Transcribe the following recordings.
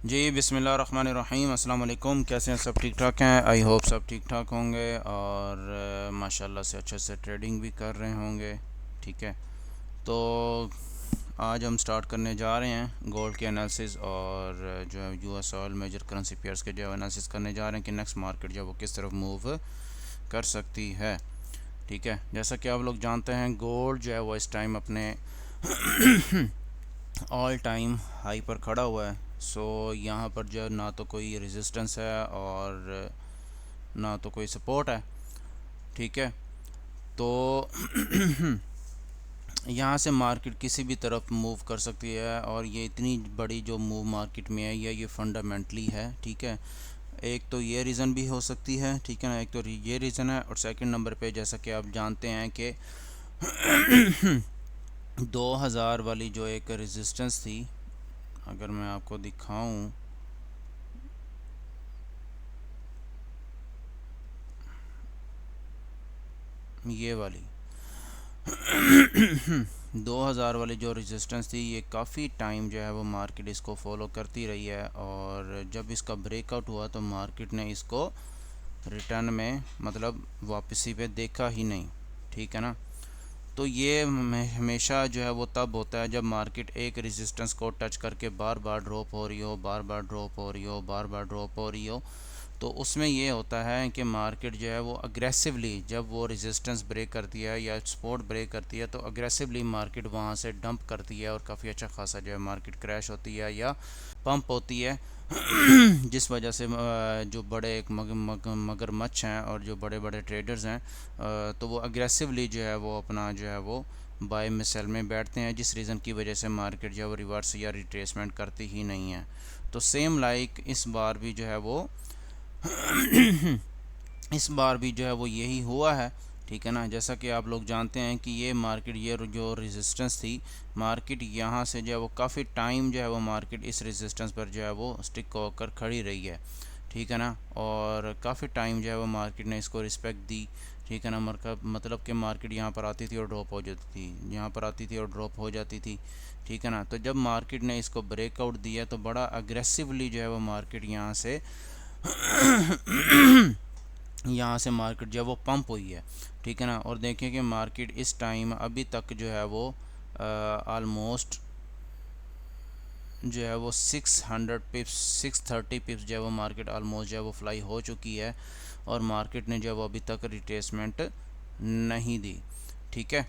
जी बिस्मिल्लाहिर्रहमानिर्रहीम अस्सलाम वालेकुम। कैसे हैं? सब ठीक ठाक हैं? आई होप सब ठीक ठाक होंगे और माशाल्लाह से अच्छे से ट्रेडिंग भी कर रहे होंगे। ठीक है, तो आज हम स्टार्ट करने जा रहे हैं गोल्ड के एनालिसिस और जो है US oil major currency pairs के जो एनालिसिस करने जा रहे हैं कि नेक्स्ट मार्केट जो है वो किस तरफ मूव कर सकती है। ठीक है, जैसा कि आप लोग जानते हैं गोल्ड जो है वो इस टाइम अपने ऑल टाइम हाई पर खड़ा हुआ है। यहाँ पर जो ना तो कोई रेजिस्टेंस है और ना तो कोई सपोर्ट है। ठीक है, तो यहाँ से मार्केट किसी भी तरफ मूव कर सकती है और ये इतनी बड़ी जो मूव मार्केट में है ये फंडामेंटली है। ठीक है, एक तो ये रीज़न भी हो सकती है। ठीक है ना, एक तो ये रीज़न है और सेकंड नंबर पे जैसा कि आप जानते हैं कि 2000 वाली जो एक रेजिस्टेंस थी, अगर मैं आपको दिखाऊं, ये वाली 2000 वाली जो रेजिस्टेंस थी ये काफ़ी टाइम जो है वो मार्केट इसको फॉलो करती रही है और जब इसका ब्रेकआउट हुआ तो मार्केट ने इसको रिटर्न में मतलब वापसी पे देखा ही नहीं। ठीक है ना, तो ये हमेशा जो है वो तब होता है जब मार्केट एक रेजिस्टेंस को टच करके बार बार ड्रॉप हो रही हो, बार बार ड्रॉप हो रही हो, बार बार ड्रॉप हो रही हो। तो उसमें ये होता है कि मार्केट जो है वो अग्रेसिवली जब वो रेजिस्टेंस ब्रेक करती है या सपोर्ट ब्रेक करती है तो अग्रेसिवली मार्केट वहाँ से डंप करती है और काफ़ी अच्छा खासा जो है मार्केट क्रैश होती है या पंप होती है। जिस वजह से जो बड़े एक मगरमच्छ हैं और जो बड़े बड़े ट्रेडर्स हैं तो वो अग्रेसिवली जो है वो अपना जो है वो बाय में सेल में बैठते हैं, जिस रीज़न की वजह से मार्केट जो है वो रिवर्स या रिट्रेसमेंट करती ही नहीं है। तो सेम लाइक इस बार भी जो है वो इस बार भी जो है वो यही हुआ है। ठीक है ना, जैसा कि आप लोग जानते हैं कि ये मार्केट ये जो रेजिस्टेंस थी मार्केट यहाँ से जो है वो काफ़ी टाइम जो है वो मार्केट इस रेजिस्टेंस पर जो है वो स्टिक होकर खड़ी रही है। ठीक है ना, और काफ़ी टाइम जो है वो मार्केट ने इसको रिस्पेक्ट दी। ठीक है ना, मतलब कि मार्केट यहाँ पर आती थी और ड्रॉप हो जाती थी, यहाँ पर आती थी और ड्रॉप हो जाती थी। ठीक है ना, तो जब मार्केट ने इसको ब्रेकआउट दिया तो बड़ा अग्रेसिवली जो है वो मार्केट यहाँ से मार्केट जो है वो पंप हुई है। ठीक है ना, और देखें कि मार्केट इस टाइम अभी तक जो है वो ऑलमोस्ट जो है वो 600 पिप्स 630 पिप्स जो है वो मार्केट ऑलमोस्ट जो है वो फ्लाई हो चुकी है और मार्केट ने जो है वो अभी तक रिट्रेसमेंट नहीं दी। ठीक है,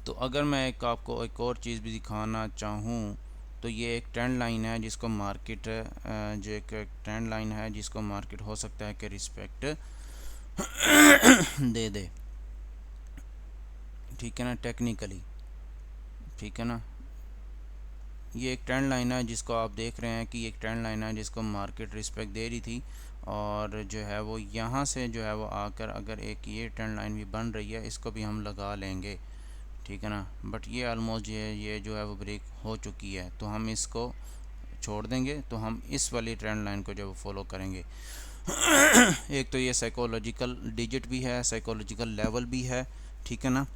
तो अगर मैं आपको एक और चीज़ भी दिखाना चाहूँ तो ये एक ट्रेंड लाइन है जिसको मार्केट जो एक ट्रेंड लाइन है जिसको मार्केट हो सकता है कि रिस्पेक्ट दे दे। ठीक है ना, टेक्निकली। ठीक है ना, ये एक ट्रेंड लाइन है जिसको आप देख रहे हैं कि एक ट्रेंड लाइन है जिसको मार्केट रिस्पेक्ट दे रही थी और जो है वो यहाँ से जो है वो आकर अगर एक ये ट्रेंड लाइन भी बन रही है इसको भी हम लगा लेंगे। ठीक है ना, बट ये ऑलमोस्ट ये जो है वो ब्रेक हो चुकी है तो हम इसको छोड़ देंगे, तो हम इस वाली ट्रेंड लाइन को जो वो फॉलो करेंगे। एक तो ये साइकोलॉजिकल डिजिट भी है, साइकोलॉजिकल लेवल भी है। ठीक है ना,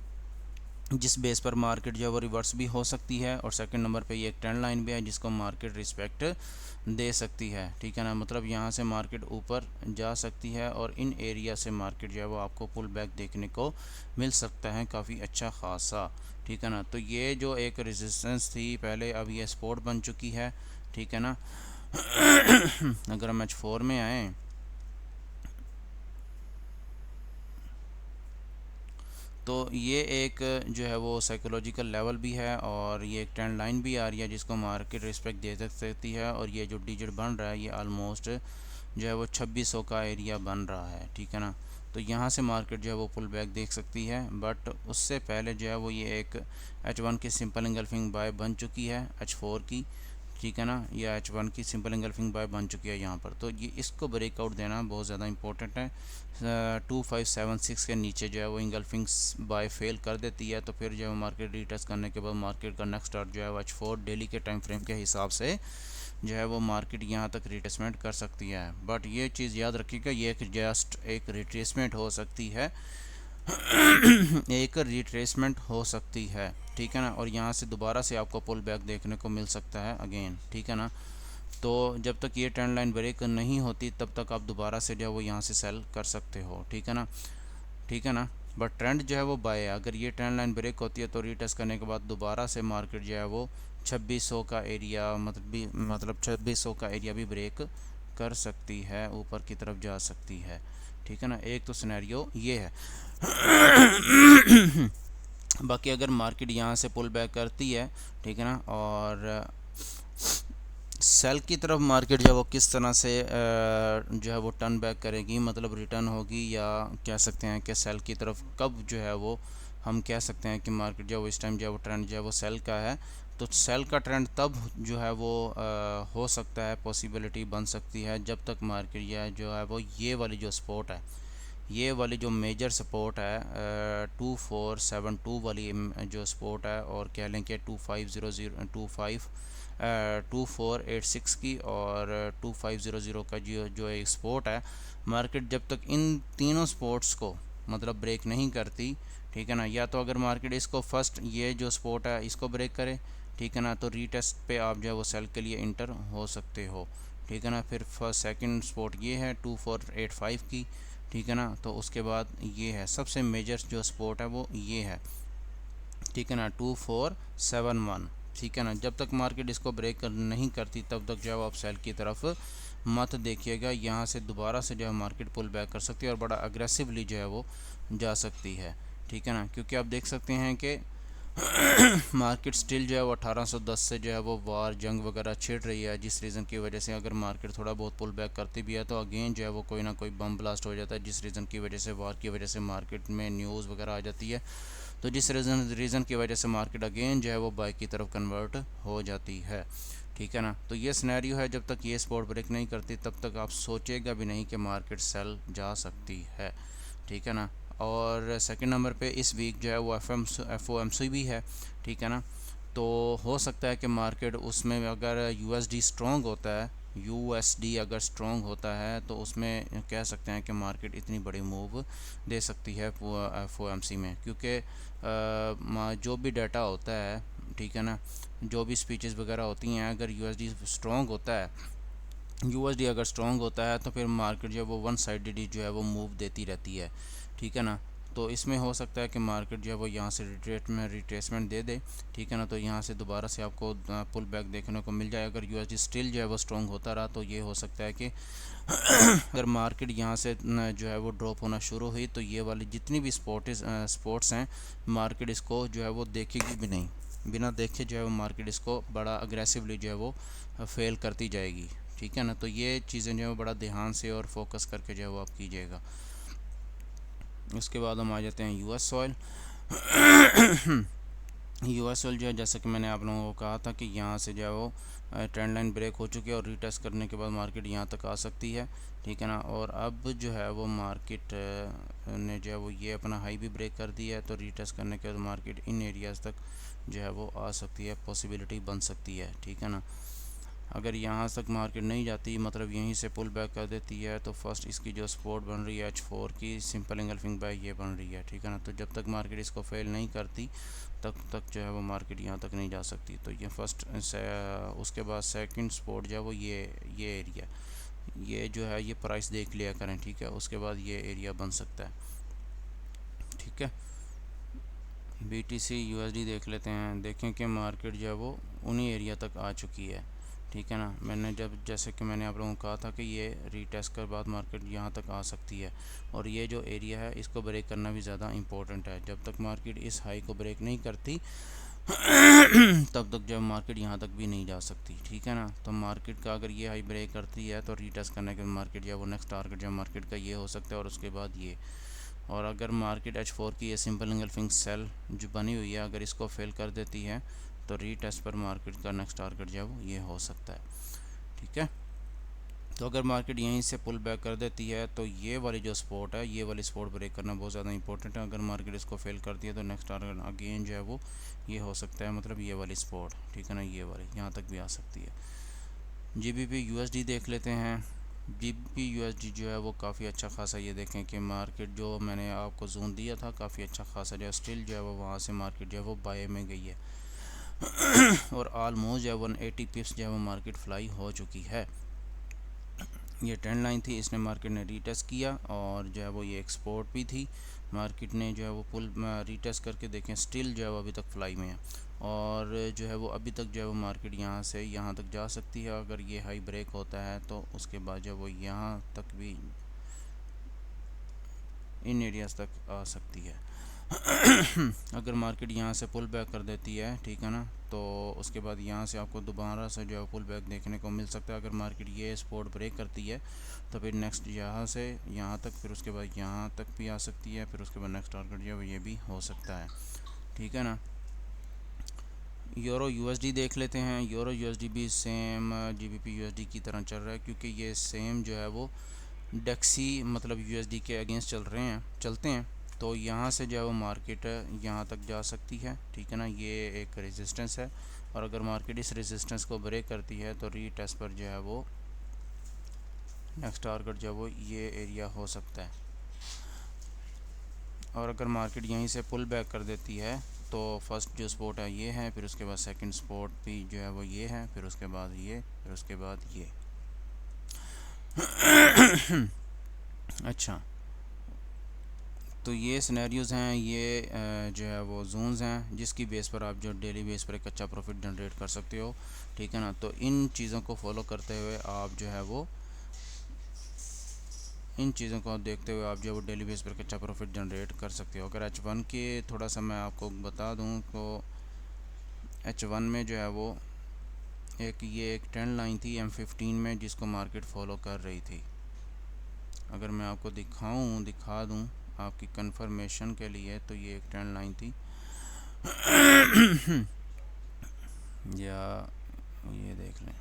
जिस बेस पर मार्केट जो है वो रिवर्स भी हो सकती है और सेकंड नंबर पे ये एक ट्रेंड लाइन भी है जिसको मार्केट रिस्पेक्ट दे सकती है। ठीक है ना, मतलब यहाँ से मार्केट ऊपर जा सकती है और इन एरिया से मार्केट जो है वो आपको पुल बैक देखने को मिल सकता है काफ़ी अच्छा खासा। ठीक है ना, तो ये जो एक रेजिस्टेंस थी पहले अब ये सपोर्ट बन चुकी है। ठीक है ना, अगर हम H4 में आए तो ये एक जो है वो साइकोलॉजिकल लेवल भी है और ये एक ट्रेंड लाइन भी आ रही है जिसको मार्केट रिस्पेक्ट दे सकती है और ये जो डिजिट बन रहा है ये ऑलमोस्ट जो है वो 2600 का एरिया बन रहा है। ठीक है ना, तो यहाँ से मार्केट जो है वो पुल बैक देख सकती है बट उससे पहले जो है वो ये एक H1 की सिंपल इंगल्फिंग बाय बन चुकी है H4 की। ठीक है ना, या H1 की सिंपल इंगल्फिंग बाय बन चुकी है यहाँ पर, तो ये इसको ब्रेकआउट देना बहुत ज़्यादा इंपॉर्टेंट है। 2576 के नीचे जो है वो इंगल्फिंग बाय फेल कर देती है तो फिर जो है मार्केट रीटेस्ट करने के बाद मार्केट का नेक्स्ट टारगेट जो है वो H4 डेली के टाइम फ्रेम के हिसाब से जो है वो मार्केट यहाँ तक रिट्रेसमेंट कर सकती है। बट ये चीज़ याद रखिएगा ये एक जस्ट एक रिट्रेसमेंट हो सकती है एक रिट्रेसमेंट हो सकती है। ठीक है ना, और यहाँ से दोबारा से आपको पुल बैक देखने को मिल सकता है अगेन। ठीक है ना, तो जब तक ये ट्रेंड लाइन ब्रेक नहीं होती तब तक आप दोबारा से जो है वो यहाँ से सेल कर सकते हो, ठीक है ना, ठीक है ना। बट ट्रेंड जो है वो बाय है, अगर ये ट्रेंड लाइन ब्रेक होती है तो रीटेस्ट करने के बाद दोबारा से मार्केट जो है वो 2600 का एरिया मतलब 2600 का एरिया भी ब्रेक कर सकती है, ऊपर की तरफ जा सकती है, ठीक है ना। एक तो सिनेरियो ये है। बाकी अगर मार्केट यहाँ से पुल बैक करती है, ठीक है ना, और सेल की तरफ मार्केट जो है वो किस तरह से जो है वो टर्न बैक करेगी, मतलब रिटर्न होगी, या कह सकते हैं कि सेल की तरफ कब जो है वो हम कह सकते हैं कि मार्केट जो है वो इस टाइम जो है वो ट्रेंड जो है वो सेल का है। तो सेल का ट्रेंड तब जो है वो हो सकता है, पॉसिबिलिटी बन सकती है जब तक मार्केट यह जो है वो ये वाली जो सपोर्ट है, ये वाली जो मेजर सपोर्ट है 2472 वाली जो सपोर्ट है, और कह लें कि 2486 की और 2500 का जो एक सपोर्ट है, मार्केट जब तक इन तीनों सपोर्ट्स को मतलब ब्रेक नहीं करती, ठीक है ना, या तो अगर मार्केट इसको फर्स्ट ये जो सपोर्ट है इसको ब्रेक करे, ठीक है ना, तो रीटेस्ट पे आप जो है वो सेल के लिए इंटर हो सकते हो, ठीक है ना। फिर फर्स्ट सेकंड सपोर्ट ये है 2485 की, ठीक है ना, तो उसके बाद ये है सबसे मेजर जो सपोर्ट है वो ये है, ठीक है ना, 2471, ठीक है ना। जब तक मार्केट इसको ब्रेक नहीं करती तब तक जो है आप सेल की तरफ मत देखिएगा, यहाँ से दोबारा से जो है मार्केट पुल बैक कर सकती है और बड़ा अग्रेसिवली जो है वो जा सकती है, ठीक है ना, क्योंकि आप देख सकते हैं कि मार्केट स्टिल जो है वो 1810 से जो है वो वार जंग वगैरह छिड़ रही है, जिस रीज़न की वजह से अगर मार्केट थोड़ा बहुत पुल बैक करती भी है तो अगेन जो है वो कोई ना कोई बम ब्लास्ट हो जाता है, जिस रीज़न की वजह से वार की वजह से मार्केट में न्यूज़ वगैरह आ जाती है, तो जिस रीज़न की वजह से मार्केट अगेन जो है वो बाई की तरफ कन्वर्ट हो जाती है, ठीक है ना। तो ये सिनेरियो है, जब तक ये सपोर्ट ब्रेक नहीं करती तब तक आप सोचेगा भी नहीं कि मार्केट सेल जा सकती है, ठीक है ना। और सेकंड नंबर पे इस वीक जो है वो FOMC भी है, ठीक है ना, तो हो सकता है कि मार्केट उसमें अगर USD स्ट्रॉन्ग होता है, USD अगर स्ट्रॉन्ग होता है तो उसमें कह सकते हैं कि मार्केट इतनी बड़ी मूव दे सकती है FOMC में, क्योंकि जो भी डाटा होता है, ठीक है ना, जो भी स्पीचेस वगैरह होती हैं, अगर USD स्ट्रॉन्ग होता है, USD अगर स्ट्रॉन्ग होता है तो फिर मार्केट जो है वो वन साइडेड ही जो है वो मूव देती रहती है, ठीक है ना। तो इसमें हो सकता है कि मार्केट जो है वो यहाँ से रिट्रेसमेंट दे दे, ठीक है ना, तो यहाँ से दोबारा से आपको पुल बैक देखने को मिल जाए। अगर USD स्टिल जो है वो स्ट्रॉन्ग होता रहा तो ये हो सकता है कि अगर मार्केट यहाँ से जो है वो ड्रॉप होना शुरू हुई तो ये वाली जितनी भी स्पोर्ट्स हैं, मार्केट इसको जो है वो देखेगी भी नहीं, बिना देखे जो है वो मार्केट इसको बड़ा अग्रेसिवली जो है वो फेल करती जाएगी, ठीक है ना। तो ये चीज़ें जो है बड़ा ध्यान से और फोकस करके जो है वो आप कीजिएगा। उसके बाद हम आ जाते हैं US ऑयल। US ऑयल जो है, जैसा कि मैंने आप लोगों को कहा था कि यहाँ से जो है वो ट्रेंड लाइन ब्रेक हो चुकी है और रीटेस्ट करने के बाद मार्केट यहाँ तक आ सकती है, ठीक है ना। और अब जो है वो मार्केट ने जो है वो ये अपना हाई भी ब्रेक कर दिया है, तो रीटेस्ट करने के बाद मार्केट इन एरियाज़ तक जो है वो आ सकती है, पॉसिबिलिटी बन सकती है, ठीक है ना। अगर यहाँ तक मार्केट नहीं जाती, मतलब यहीं से पुल बैक कर देती है, तो फर्स्ट इसकी जो सपोर्ट बन रही है H4 की सिंपल इंगल्फिंग बाय ये बन रही है, ठीक है ना। तो जब तक मार्केट इसको फेल नहीं करती तब तक जो है वो मार्केट यहाँ तक नहीं जा सकती। तो ये फर्स्ट उसके बाद सेकंड सपोर्ट जो है वो ये एरिया, ये जो है ये प्राइस देख लिया करें, ठीक है। उसके बाद ये एरिया बन सकता है, ठीक है। BTC USD देख लेते हैं, देखें कि मार्केट जो है वो उन्हीं एरिया तक आ चुकी है, ठीक है ना। जैसे कि मैंने आप लोगों को कहा था कि ये रीटेस्ट के बाद मार्केट यहाँ तक आ सकती है, और ये जो एरिया है इसको ब्रेक करना भी ज़्यादा इंपॉर्टेंट है। जब तक मार्केट इस हाई को ब्रेक नहीं करती तब तक जब मार्केट यहाँ तक भी नहीं जा सकती, ठीक है ना। तो मार्केट का अगर ये हाई ब्रेक करती है तो रीटेस्ट करने के मार्केट जो है वो नेक्स्ट टारगेट जो मार्केट का ये हो सकता है, और उसके बाद ये। और अगर मार्केट H4 की ये सिंपल इंगल्फिंग सेल जो बनी हुई है अगर इसको फेल कर देती है तो रीटेस्ट पर मार्केट का नेक्स्ट टारगेट जो है वो ये हो सकता है, ठीक है। तो अगर मार्केट यहीं से पुल बैक कर देती है तो ये वाली जो सपोर्ट है, ये वाली सपोर्ट ब्रेक करना बहुत ज़्यादा इंपॉर्टेंट है। अगर मार्केट इसको फेल करती है तो नेक्स्ट टारगेट अगेन जो है वो ये हो सकता है, मतलब ये वाली सपोर्ट, ठीक है ना, ये वाली यहाँ तक भी आ सकती है। GBP USD देख लेते हैं। GBP USD जो है वो काफ़ी अच्छा खासा, ये देखें कि मार्केट जो मैंने आपको जोन दिया था काफ़ी अच्छा खासा जो है स्टिल जो है वो वहाँ से मार्केट जो है वो बाय में गई है। और ऑलमोस्ट जो है 180 पिप्स जो है वो मार्केट फ्लाई हो चुकी है। ये ट्रेंड लाइन थी, इसने मार्केट ने रीटेस्ट किया और जो है वो ये एक्सपोर्ट भी थी। मार्केट ने जो है वो पुल रीटेस्ट करके देखें, स्टिल जो है वो अभी तक फ्लाई में है और जो है वो अभी तक जो है वो मार्केट यहाँ से यहाँ तक जा सकती है। अगर ये हाई ब्रेक होता है तो उसके बाद जो है वो यहाँ तक भी, इन एरियाज़ तक आ सकती है। अगर मार्केट यहाँ से पुल बैक कर देती है, ठीक है ना, तो उसके बाद यहाँ से आपको दोबारा से जो है पुल बैक देखने को मिल सकता है। अगर मार्केट ये सपोर्ट ब्रेक करती है तो फिर नेक्स्ट यहाँ से यहाँ तक, फिर उसके बाद यहाँ तक भी आ सकती है, फिर उसके बाद नेक्स्ट टारगेट जो है वो ये भी हो सकता है, ठीक है ना। यूरो यूएसडी देख लेते हैं। यूरो यूएसडी भी सेम जीबीपी यूएसडी की तरह चल रहा है, क्योंकि ये सेम जो है वो डेक्सी मतलब यूएसडी के अगेंस्ट चलते हैं। तो यहाँ से जो है वो मार्केट यहाँ तक जा सकती है, ठीक है ना। ये एक रेजिस्टेंस है और अगर मार्केट इस रेजिस्टेंस को ब्रेक करती है तो रीटेस्ट पर जो है वो नेक्स्ट टारगेट जो है वो ये एरिया हो सकता है। और अगर मार्केट यहीं से पुल बैक कर देती है तो फर्स्ट जो स्पॉट है ये है, फिर उसके बाद सेकंड स्पॉट भी जो है वो ये है, फिर उसके बाद ये, फिर उसके बाद ये। अच्छा, तो ये सिनेरियोज़ हैं, ये जो है वो जोन्स हैं जिसकी बेस पर आप जो डेली बेस पर एक अच्छा प्रॉफिट जनरेट कर सकते हो, ठीक है ना। तो इन चीज़ों को फॉलो करते हुए आप जो है वो इन चीज़ों को देखते हुए आप जो है वो डेली बेस पर एक अच्छा प्रॉफिट जनरेट कर सकते हो। अगर H1 के थोड़ा सा मैं आपको बता दूं तो H1 में जो है वो ये एक ट्रेंड लाइन थी M15 में जिसको मार्केट फॉलो कर रही थी। अगर मैं आपको दिखा दूं आपकी कंफर्मेशन के लिए, तो ये एक ट्रेंड लाइन थी या ये देख लें,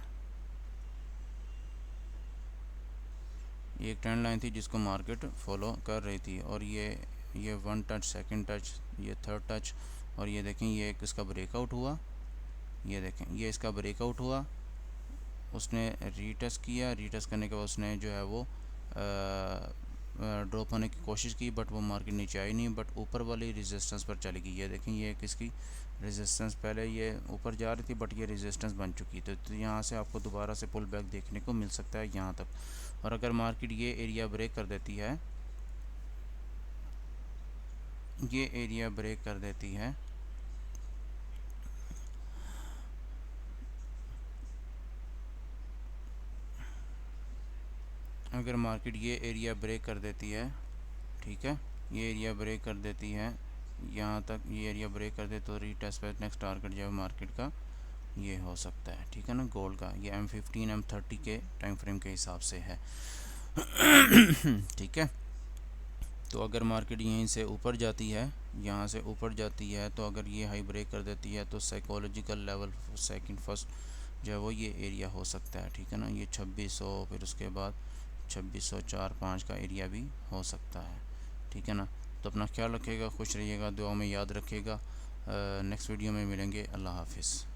ये एक ट्रेंड लाइन थी जिसको मार्केट फॉलो कर रही थी। और ये वन टच, सेकंड टच, ये थर्ड टच, और ये देखें ये एक इसका ब्रेकआउट हुआ, ये देखें ये इसका ब्रेकआउट हुआ, उसने रीटेस्ट किया, रीटेस्ट करने के बाद उसने जो है वो ड्रॉप होने की कोशिश की, बट वो मार्केट नीचे आई नहीं, बट ऊपर वाली रेजिस्टेंस पर चली गई। ये देखें ये किसकी रेजिस्टेंस, पहले ये ऊपर जा रही थी बट ये रेजिस्टेंस बन चुकी, तो यहाँ से आपको दोबारा से पुल बैक देखने को मिल सकता है यहाँ तक। और अगर मार्केट ये एरिया ब्रेक कर देती है, ये एरिया ब्रेक कर देती है, अगर मार्केट ये एरिया ब्रेक कर देती है, ठीक है, ये एरिया ब्रेक कर देती है यहाँ तक, ये एरिया ब्रेक कर दे तो रीटेस्ट पे नेक्स्ट टारगेट जो है मार्केट का ये हो सकता है, ठीक है ना। गोल्ड का ये M15 M30 के टाइम फ्रेम के हिसाब से है। ठीक है, तो अगर मार्केट यहीं से ऊपर जाती है, यहाँ से ऊपर जाती है, तो अगर ये हाई ब्रेक कर देती है तो साइकोलॉजिकल लेवल सेकंड फर्स्ट जो है वो ये एरिया हो सकता है, ठीक है ना। ये 2600, फिर उसके बाद 2604-5 का एरिया भी हो सकता है, ठीक है ना। तो अपना ख्याल रखिएगा, खुश रहिएगा, दुआ में याद रखिएगा। नेक्स्ट वीडियो में मिलेंगे। अल्लाह हाफिज़।